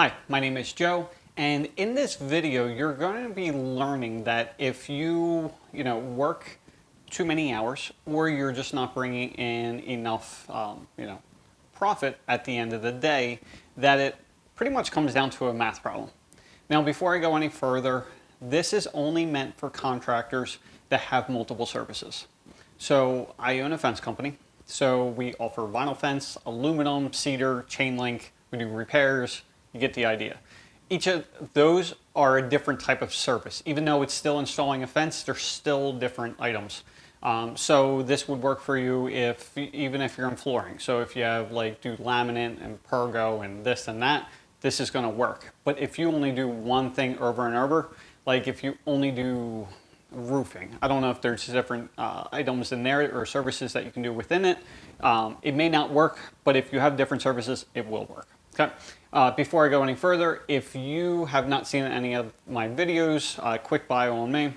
Hi, my name is Joe, and in this video you're going to be learning that if you work too many hours or you're just not bringing in enough profit at the end of the day, that it pretty much comes down to a math problem. Now, before I go any further, this is only meant for contractors that have multiple services. So I own a fence company, so we offer vinyl fence, aluminum, cedar, chain link, we do repairs. You get the idea. Each of those are a different type of service. Even though it's still installing a fence, they're still different items. So this would work for you even if you're in flooring. So if you have do laminate and pergo and this and that, this is going to work. But if you only do one thing over and over, like if you only do roofing, I don't know if there's different items in there or services that you can do within it. It may not work, but if you have different services, it will work. Okay. Before I go any further, if you have not seen any of my videos, quick bio on me.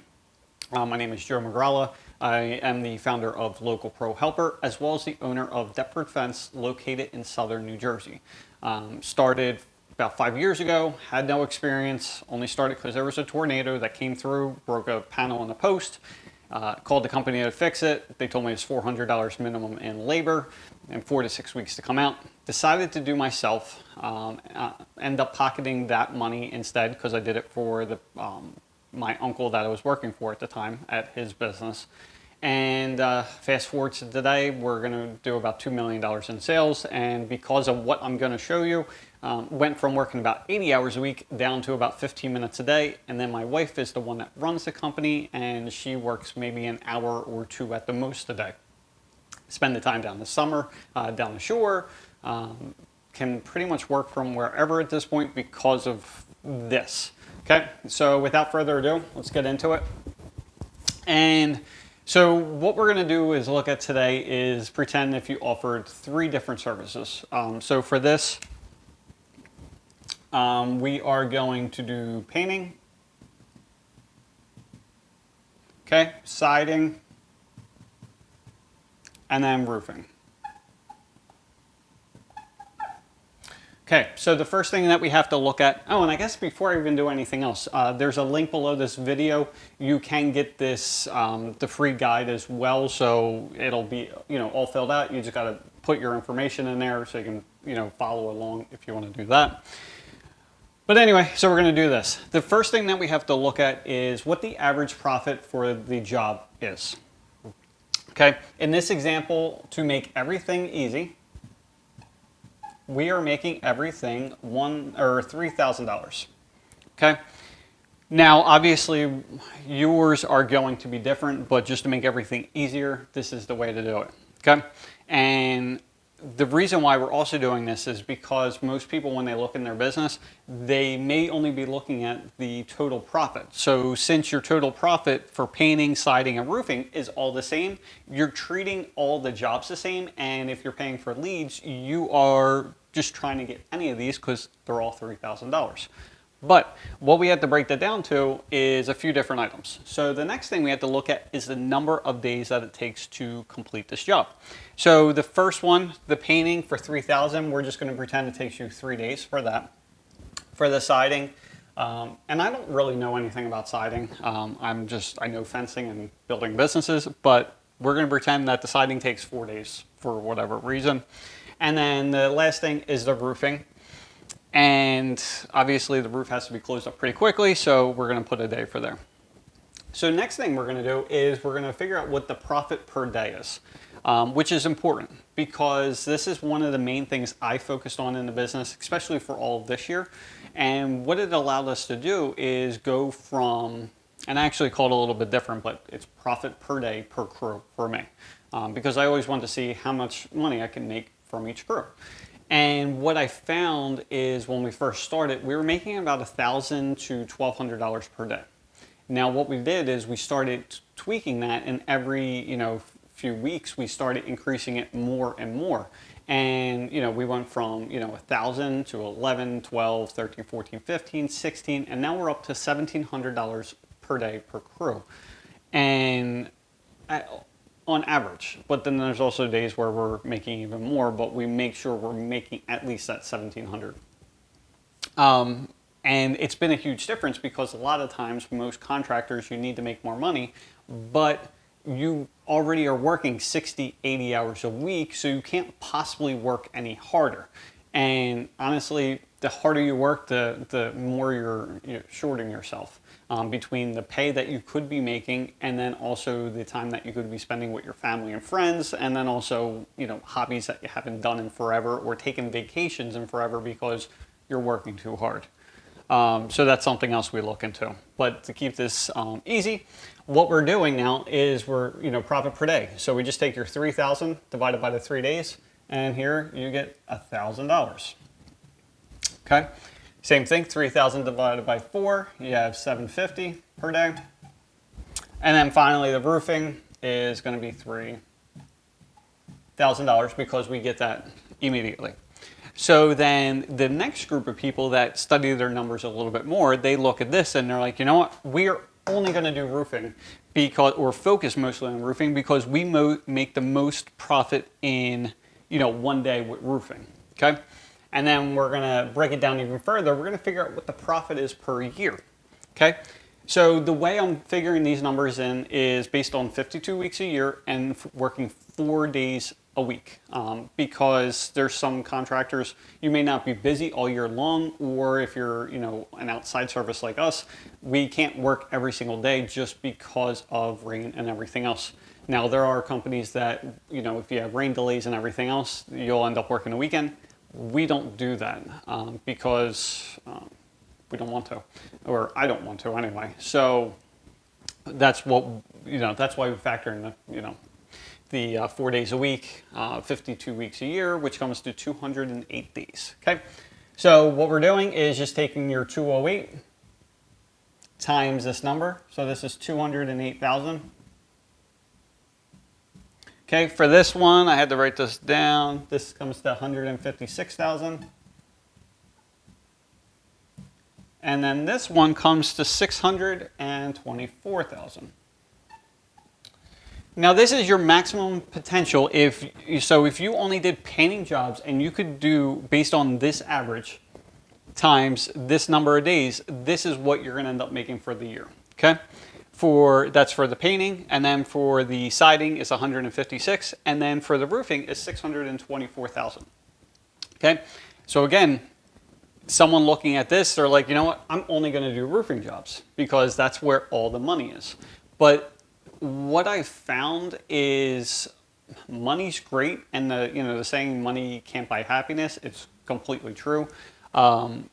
My name is Joe McGrawla. I am the founder of Local Pro Helper, as well as the owner of Deptford Fence, located in southern New Jersey. Started about 5 years ago, had no experience, only started because there was a tornado that came through, broke a panel in the post. Called the company to fix it. They told me it's $400 minimum in labor and 4 to 6 weeks to come out. Decided to do myself. End up pocketing that money instead because I did it for my uncle that I was working for at the time at his business. And fast forward to today, we're going to do about $2 million in sales. And because of what I'm going to show you, went from working about 80 hours a week down to about 15 minutes a day. And then my wife is the one that runs the company, and she works maybe an hour or two at the most a day. Spend the time down the summer, down the shore, can pretty much work from wherever at this point because of this. Okay, so without further ado, let's get into it. And so what we're going to do is look at today is pretend if you offered 3 different services. So for this, we are going to do painting, okay, siding, and then roofing. Okay, so the first thing that we have to look at, and I guess before I even do anything else, there's a link below this video. You can get this, the free guide as well, so it'll be, all filled out. You just got to put your information in there so you can, follow along if you want to do that. But anyway, so we're going to do this. The first thing that we have to look at is what the average profit for the job is. Okay, in this example, to make everything easy, we are making everything $3,000. Okay. Now, obviously, yours are going to be different, but just to make everything easier, this is the way to do it. Okay. And the reason why we're also doing this is because most people, when they look in their business, they may only be looking at the total profit. So since your total profit for painting, siding, and roofing is all the same, you're treating all the jobs the same. And if you're paying for leads, you are just trying to get any of these because they're all $3,000. But what we have to break that down to is a few different items. So the next thing we have to look at is the number of days that it takes to complete this job. So the first one, the painting for $3,000, we're just going to pretend it takes you 3 days for that. For the siding, and I don't really know anything about siding. I know fencing and building businesses, but we're going to pretend that the siding takes 4 days for whatever reason. And then the last thing is the roofing. And obviously the roof has to be closed up pretty quickly, so we're going to put a day for there. So next thing we're going to do is we're going to figure out what the profit per day is, which is important because this is one of the main things I focused on in the business, especially for all of this year. And what it allowed us to do is go from, and I actually called it a little bit different, but it's profit per day per crew for me, because I always want to see how much money I can make from each crew. And what I found is when we first started, we were making about $1,000 to $1,200 per day. Now what we did is we started tweaking that, and every few weeks we started increasing it more and more. And we went from 1,000 to 11, 12, 13, 14, 15, 16, and now we're up to $1,700 per day per crew. And on average, but then there's also days where we're making even more, but we make sure we're making at least that 1,700. And it's been a huge difference because a lot of times most contractors, you need to make more money, but you already are working 60, 80 hours a week, so you can't possibly work any harder. And honestly, the harder you work, the more you're shorting yourself between the pay that you could be making and then also the time that you could be spending with your family and friends, and then also, hobbies that you haven't done in forever or taking vacations in forever because you're working too hard. So that's something else we look into. But to keep this easy, what we're doing now is we're, profit per day. So we just take your 3,000 divided by the 3 days, and here you get $1,000. Okay. Same thing, 3,000 divided by 4, you have 750 per day. And then finally the roofing is going to be $3,000 because we get that immediately. So then the next group of people that study their numbers a little bit more, they look at this and they're like, you know what, we're only going to do roofing because, or focus mostly on roofing because we make the most profit in, 1 day with roofing. Okay. And then we're going to break it down even further. We're going to figure out what the profit is per year. Okay. So the way I'm figuring these numbers in is based on 52 weeks a year and working 4 days a week, because there's some contractors, you may not be busy all year long, or if you're, an outside service like us, we can't work every single day just because of rain and everything else. Now, there are companies that, if you have rain delays and everything else, you'll end up working a weekend. We don't do that because we don't want to, or I don't want to anyway. So that's what, that's why we factor in the 4 days a week, 52 weeks a year, which comes to 208 days. Okay. So what we're doing is just taking your 208 times this number. So this is 208,000. Okay. For this one, I had to write this down. This comes to 156,000. And then this one comes to 624,000. Now this is your maximum potential if you only did painting jobs and you could do based on this average times this number of days, this is what you're going to end up making for the year. Okay? That's for the painting, and then for the siding is 156, and then for the roofing is 624,000. Okay? So again, someone looking at this, they're like, you know what? I'm only going to do roofing jobs because that's where all the money is. But what I found is money's great, and the saying "money can't buy happiness," it's completely true. 2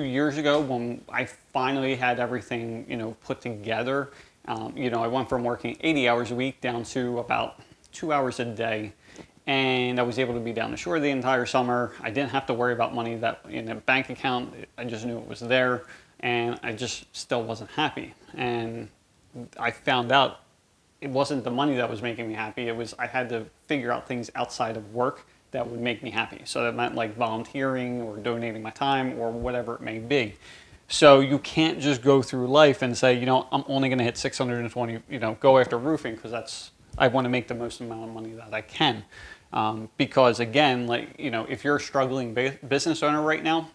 years ago when I finally had everything put together, I went from working 80 hours a week down to about 2 hours a day, and I was able to be down the shore the entire summer. I didn't have to worry about money that in a bank account. I just knew it was there, and I just still wasn't happy. And I found out it wasn't the money that was making me happy. It was I had to figure out things outside of work that would make me happy. So that meant like volunteering or donating my time or whatever it may be. So you can't just go through life and say, I'm only going to hit 620, go after roofing because I want to make the most amount of money that I can. Because again, if you're a struggling business owner right now,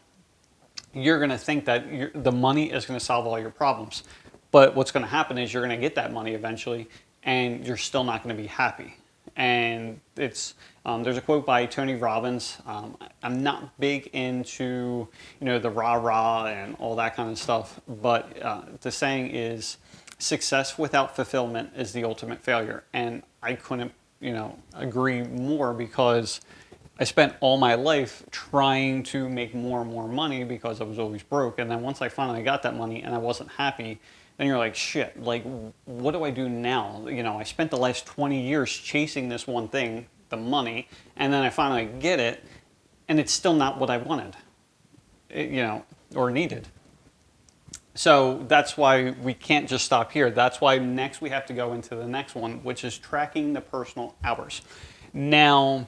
you're going to think that the money is going to solve all your problems. But what's going to happen is you're going to get that money eventually, and you're still not going to be happy. And there's a quote by Tony Robbins. I'm not big into the rah-rah and all that kind of stuff, but the saying is, success without fulfillment is the ultimate failure. And I couldn't agree more, because I spent all my life trying to make more and more money because I was always broke. And then once I finally got that money and I wasn't happy, then you're like, shit, what do I do now? I spent the last 20 years chasing this one thing, the money, and then I finally get it, and it's still not what I wanted, or needed. So that's why we can't just stop here. That's why next we have to go into the next one, which is tracking the personal hours. Now,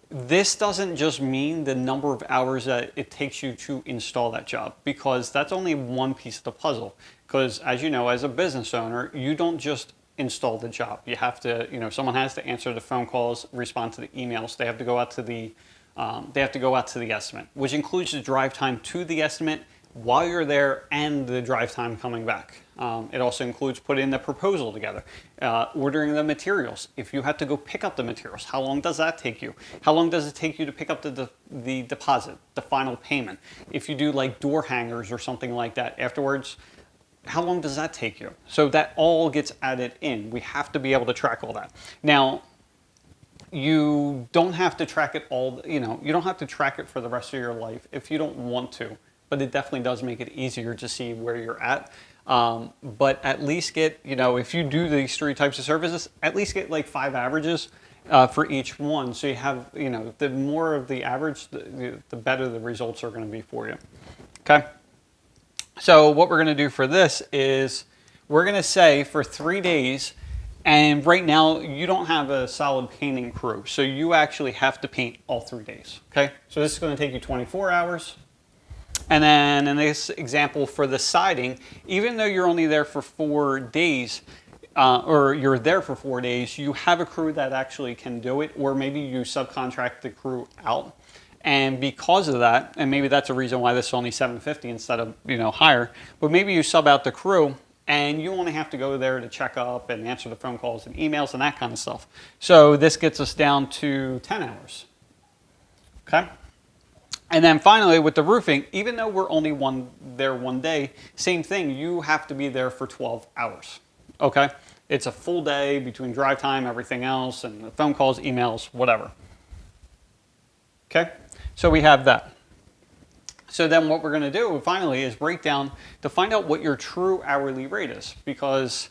this doesn't just mean the number of hours that it takes you to install that job, because that's only one piece of the puzzle. Because as you know, as a business owner, you don't just install the job. You have to, someone has to answer the phone calls, respond to the emails. They have to go out to the They have to go out to the estimate, which includes the drive time to the estimate while you're there and the drive time coming back. It also includes putting the proposal together, ordering the materials. If you have to go pick up the materials, how long does that take you? How long does it take you to pick up the deposit, the final payment? If you do like door hangers or something like that afterwards, how long does that take you? So that all gets added in. We have to be able to track all that. Now, you don't have to track it all, you don't have to track it for the rest of your life if you don't want to, but it definitely does make it easier to see where you're at. But at least get, if you do these 3 types of services, at least get like 5 averages for each one. So you have, the more of the average, the better the results are going to be for you. Okay. So what we're going to do for this is we're going to say for 3 days, and right now you don't have a solid painting crew. So you actually have to paint all 3 days. Okay. So this is going to take you 24 hours. And then in this example for the siding, even though you're only there for 4 days, or you're there for 4 days, you have a crew that actually can do it, or maybe you subcontract the crew out. And because of that, and maybe that's a reason why this is only $750 instead of higher, but maybe you sub out the crew and you only have to go there to check up and answer the phone calls and emails and that kind of stuff. So this gets us down to 10 hours. Okay. And then finally with the roofing, even though we're only there 1 day, same thing, you have to be there for 12 hours. Okay. It's a full day between drive time, everything else, and the phone calls, emails, whatever. Okay. So we have that. So then what we're going to do finally is break down to find out what your true hourly rate is, because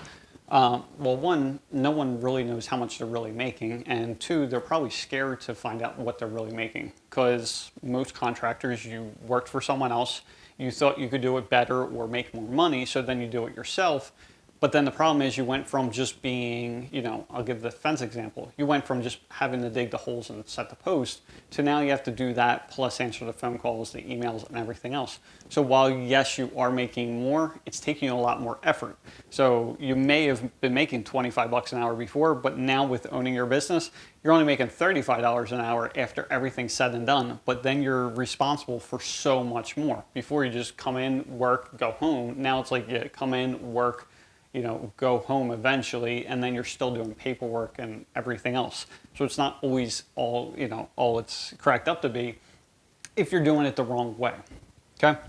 well, one, no one really knows how much they're really making, and 2, they're probably scared to find out what they're really making, because most contractors, you worked for someone else, you thought you could do it better or make more money, so then you do it yourself. But then the problem is you went from just being, I'll give the fence example. You went from just having to dig the holes and set the post to now you have to do that plus answer the phone calls, the emails, and everything else. So while, yes, you are making more, it's taking a lot more effort. So you may have been making 25 bucks an hour before, but now with owning your business, you're only making $35 an hour after everything's said and done. But then you're responsible for so much more. Before you just come in, work, go home. Now it's like you come in, work, go home eventually, and then you're still doing paperwork and everything else. So it's not always all, all it's cracked up to be if you're doing it the wrong way. Okay.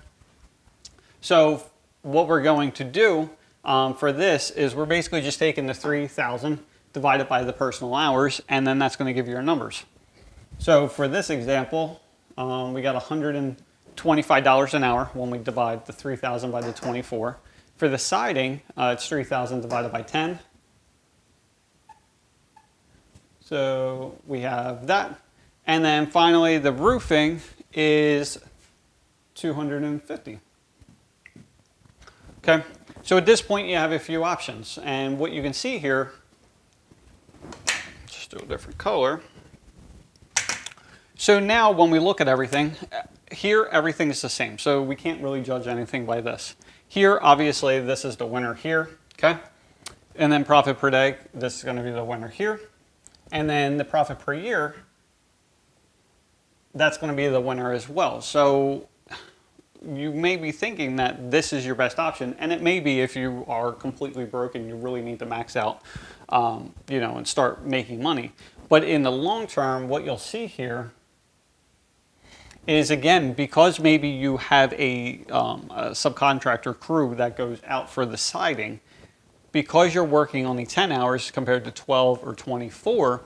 So what we're going to do for this is we're basically just taking the 3,000 divided by the personal hours, and then that's going to give you your numbers. So for this example, we got $125 an hour when we divide the 3,000 by the 24. For the siding, it's 3,000 divided by 10. So we have that. And then finally, the roofing is 250. Okay, so at this point, you have a few options. And what you can see here, just do a different color. So now when we look at everything, here everything is the same. So we can't really judge anything by this. Here, obviously, this is the winner here, okay? And then profit per day, this is going to be the winner here. And then the profit per year, that's going to be the winner as well. So you may be thinking that this is your best option, and it may be if you are completely broke and you really need to max out, and start making money. But in the long term, what you'll see here is, again, because maybe you have a subcontractor crew that goes out for the siding, because you're working only 10 hours compared to 12 or 24,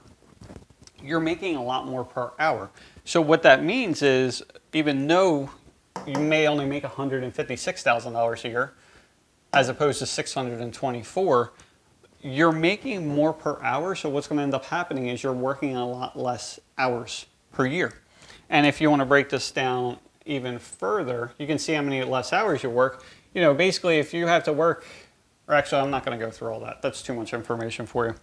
you're making a lot more per hour. So what that means is, even though you may only make $156,000 a year, as opposed to 624, you're making more per hour. So what's going to end up happening is you're working a lot less hours per year. And if you want to break this down even further, you can see how many less hours you work. Basically, if you have to work, or actually, I'm not going to go through all that. That's too much information for you.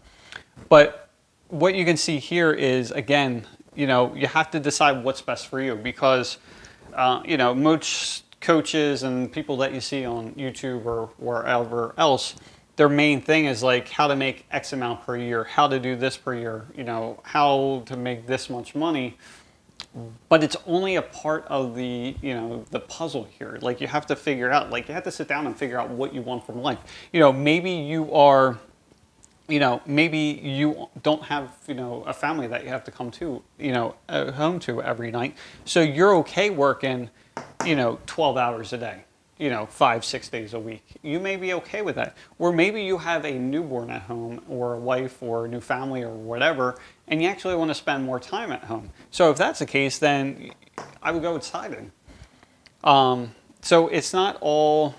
But what you can see here is, again, you have to decide what's best for you, because, most coaches and people that you see on YouTube or wherever else, their main thing is like how to make X amount per year, how to do this per year, how to make this much money. but it's only a part of the, the puzzle here. Like, you have to figure out, like, you have to sit down and figure out what you want from life. Maybe you are, maybe you don't have, a family that you have to come to, home to every night. So you're okay working, 12 hours a day, 5, 6 days a week. You may be okay with that. Or maybe you have a newborn at home, or a wife, or a new family, or whatever, and you actually want to spend more time at home. So if that's the case, then I would go with siding. So it's not all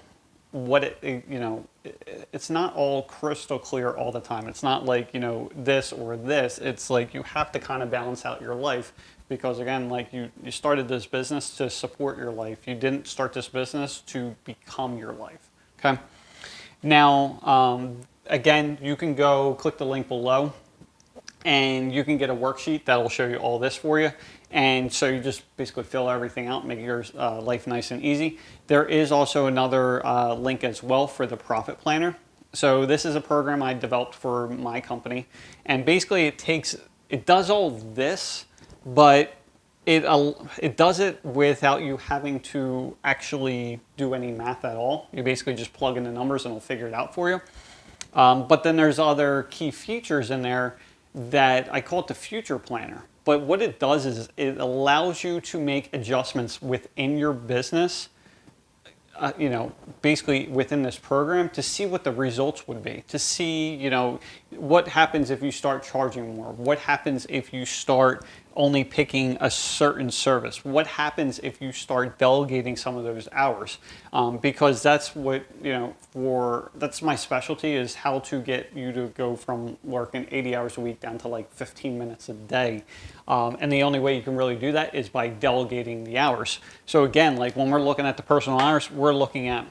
it's not all crystal clear all the time. It's not like, this or this. It's like you have to kind of balance out your life, because again, like you started this business to support your life. You didn't start this business to become your life. Okay. Now, again, you can go click the link below and you can get a worksheet that will show you all this for you. And so you just basically fill everything out, make your life nice and easy. There is also another link as well for the Profit Planner. So this is a program I developed for my company. And basically it does all this, but it does it without you having to actually do any math at all. You basically just plug in the numbers and it'll figure it out for you. But then there's other key features in there that I call it the Future Planner. But what it does is it allows you to make adjustments within your business, basically within this program, to see what the results would be, to see, what happens if you start charging more, what happens if you start only picking a certain service, what happens if you start delegating some of those hours, because that's what, that's my specialty, is how to get you to go from working 80 hours a week down to like 15 minutes a day. And the only way you can really do that is by delegating the hours. So again, like when we're looking at the personal hours, we're looking at,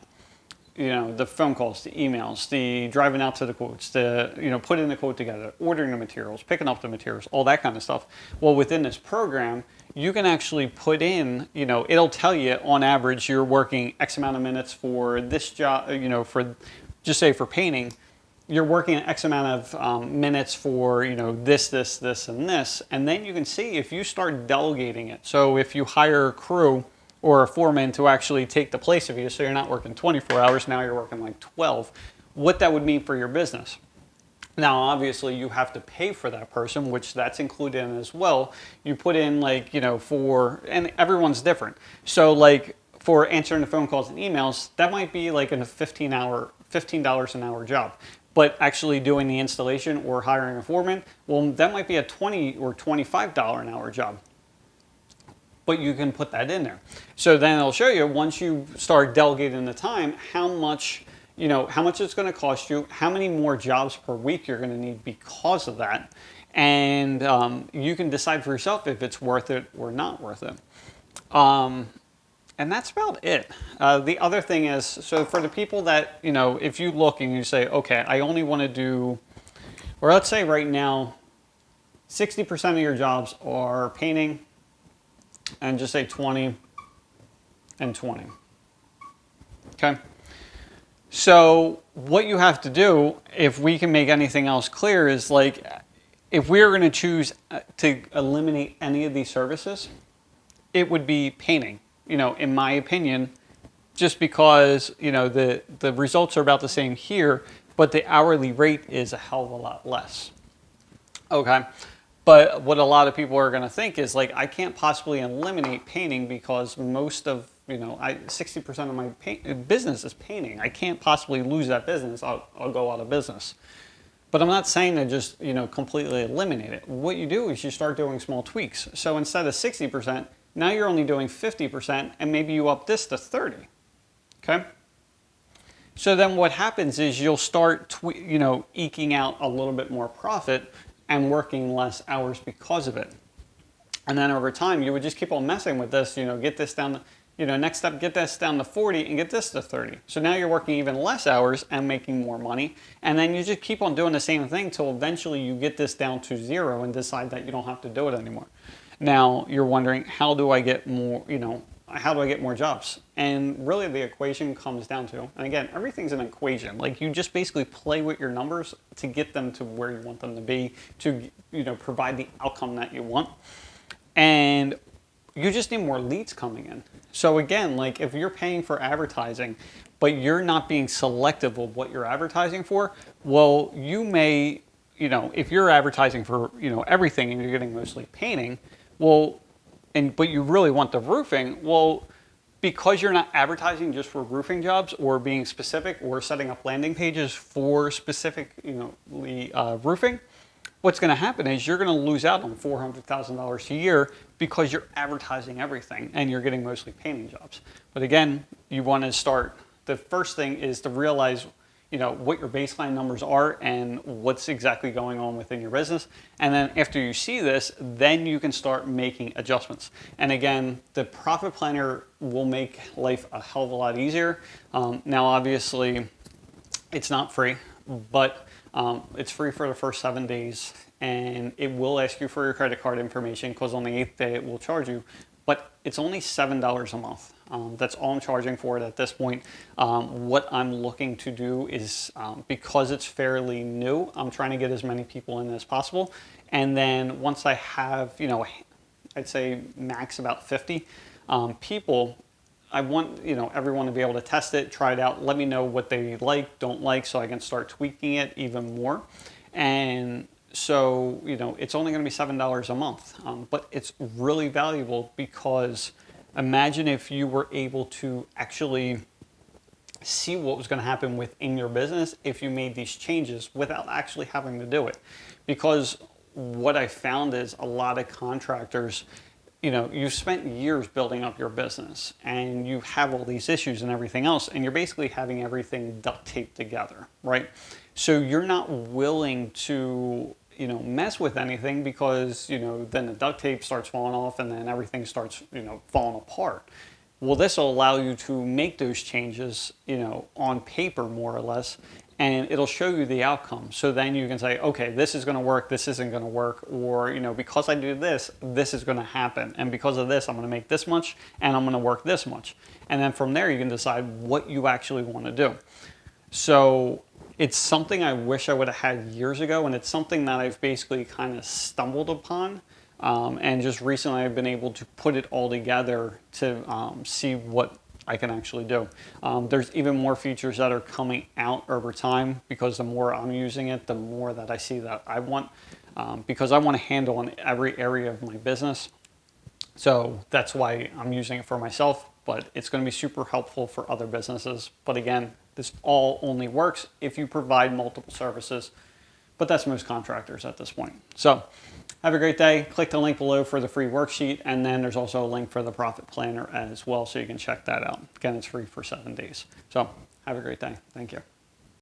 the phone calls, the emails, the driving out to the quotes, the, putting the quote together, ordering the materials, picking up the materials, all that kind of stuff. Well, within this program, you can actually put in, it'll tell you on average you're working X amount of minutes for this job, for, just say for painting, you're working X amount of minutes for, this, and this. And then you can see if you start delegating it. So if you hire a crew or a foreman to actually take the place of you, so you're not working 24 hours, now you're working like 12, what that would mean for your business. Now, obviously, you have to pay for that person, which that's included in as well. You put in like, and everyone's different. So like for answering the phone calls and emails, that might be like a $15 an hour job. But actually doing the installation or hiring a foreman, well, that might be a $20 or $25 an hour job. But you can put that in there. So then it'll show you, once you start delegating the time, how much it's going to cost you, how many more jobs per week you're going to need because of that. And you can decide for yourself if it's worth it or not worth it. And that's about it. The other thing is, so for the people that, if you look and you say, okay, I only want to do, or let's say right now, 60% of your jobs are painting, and just say 20 and 20. Okay. So what you have to do, if we can make anything else clear, is like, if we're going to choose to eliminate any of these services, it would be painting, in my opinion, just because, the results are about the same here, but the hourly rate is a hell of a lot less. Okay. But what a lot of people are going to think is like, I can't possibly eliminate painting because most of, 60% of my business is painting. I can't possibly lose that business. I'll go out of business. But I'm not saying to just, completely eliminate it. What you do is you start doing small tweaks. So instead of 60%, now you're only doing 50%, and maybe you up this to 30. Okay? So then what happens is you'll start, eking out a little bit more profit and working less hours because of it. And then over time, you would just keep on messing with this, get this down, next step, get this down to 40 and get this to 30. So now you're working even less hours and making more money. And then you just keep on doing the same thing till eventually you get this down to 0 and decide that you don't have to do it anymore. Now you're wondering, how do I get more, how do I get more jobs? And really the equation comes down to, and again, everything's an equation. Like, you just basically play with your numbers to get them to where you want them to be, to, provide the outcome that you want. And you just need more leads coming in. So again, like if you're paying for advertising, but you're not being selective of what you're advertising for, well, you may, if you're advertising for, everything and you're getting mostly painting, well, but you really want the roofing, well, because you're not advertising just for roofing jobs or being specific or setting up landing pages for specific, roofing, what's going to happen is you're going to lose out on $400,000 a year because you're advertising everything and you're getting mostly painting jobs. But again, you want to start, the first thing is to realize what your baseline numbers are and what's exactly going on within your business. And then after you see this, then you can start making adjustments. And again, the profit planner will make life a hell of a lot easier. Now, obviously, it's not free, but it's free for the first 7 days, and it will ask you for your credit card information because on the 8th day it will charge you, but it's only $7 a month. That's all I'm charging for it at this point. What I'm looking to do is, because it's fairly new, I'm trying to get as many people in as possible. And then once I have, I'd say max about 50 people, I want everyone to be able to test it, try it out, let me know what they like, don't like, so I can start tweaking it even more. And so, it's only going to be $7 a month, but it's really valuable because imagine if you were able to actually see what was going to happen within your business if you made these changes without actually having to do it. Because what I found is a lot of contractors, you've spent years building up your business and you have all these issues and everything else, and you're basically having everything duct taped together, right? So you're not willing to mess with anything because, then the duct tape starts falling off and then everything starts, falling apart. Well, this will allow you to make those changes, on paper more or less, and it'll show you the outcome. So then you can say, okay, this is going to work, this isn't going to work, or, because I do this, this is going to happen. And because of this, I'm going to make this much and I'm going to work this much. And then from there, you can decide what you actually want to do. So it's something I wish I would have had years ago, and it's something that I've basically kind of stumbled upon. And just recently I've been able to put it all together to see what I can actually do. There's even more features that are coming out over time because the more I'm using it, the more that I see that I want, because I want to handle in every area of my business. So that's why I'm using it for myself, but it's going to be super helpful for other businesses. But again, this all only works if you provide multiple services, but that's most contractors at this point. So have a great day. Click the link below for the free worksheet, and then there's also a link for the profit planner as well, so you can check that out. Again, it's free for 7 days. So have a great day. Thank you.